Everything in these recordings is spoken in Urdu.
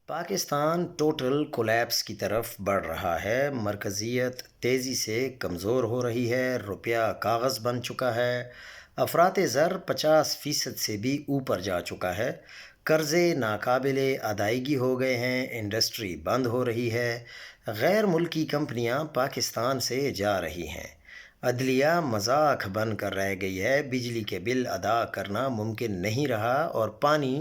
پاکستان ٹوٹل کولیپس کی طرف بڑھ رہا ہے۔ مرکزیت تیزی سے کمزور ہو رہی ہے، روپیہ کاغذ بن چکا ہے، افراط زر 50% سے بھی اوپر جا چکا ہے، قرضے ناقابل ادائیگی ہو گئے ہیں، انڈسٹری بند ہو رہی ہے، غیر ملکی کمپنیاں پاکستان سے جا رہی ہیں، عدلیہ مذاق بن کر رہ گئی ہے، بجلی کے بل ادا کرنا ممکن نہیں رہا اور پانی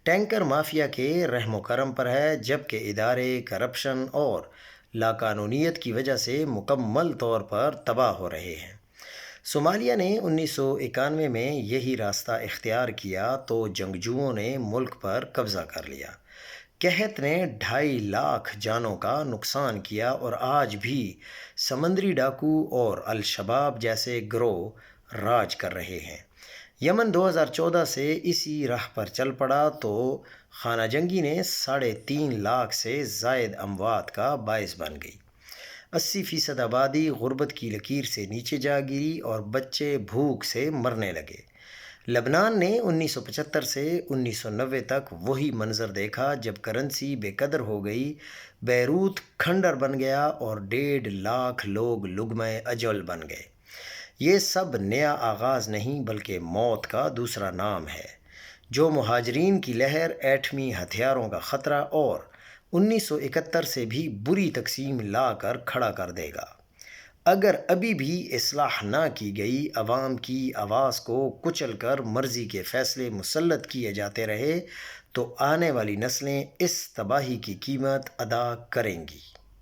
ٹینکر مافیا کے رحم و کرم پر ہے، جبکہ ادارے کرپشن اور لاقانونیت کی وجہ سے مکمل طور پر تباہ ہو رہے ہیں۔ صومالیہ نے 1991 میں یہی راستہ اختیار کیا تو جنگجوؤں نے ملک پر قبضہ کر لیا۔ قحط نے 2.5 لاکھ جانوں کا نقصان کیا اور آج بھی سمندری ڈاکو اور الشباب جیسے گروہ راج کر رہے ہیں۔ یمن 2014 سے اسی راہ پر چل پڑا تو خانہ جنگی نے 3.5 لاکھ سے زائد اموات کا باعث بن گئی۔ 80% آبادی غربت کی لکیر سے نیچے جا گری اور بچے بھوک سے مرنے لگے۔ لبنان نے 1975 سے 1990 تک وہی منظر دیکھا جب کرنسی بے قدر ہو گئی، بیروت کھنڈر بن گیا اور 1.5 لاکھ لوگ لقمہ اجل بن گئے۔ یہ سب نیا آغاز نہیں بلکہ موت کا دوسرا نام ہے، جو مہاجرین کی لہر، ایٹمی ہتھیاروں کا خطرہ اور 1971 سے بھی بری تقسیم لا کر کھڑا کر دے گا۔ اگر ابھی بھی اصلاح نہ کی گئی، عوام کی آواز کو کچل کر مرضی کے فیصلے مسلط کیے جاتے رہے تو آنے والی نسلیں اس تباہی کی قیمت ادا کریں گی۔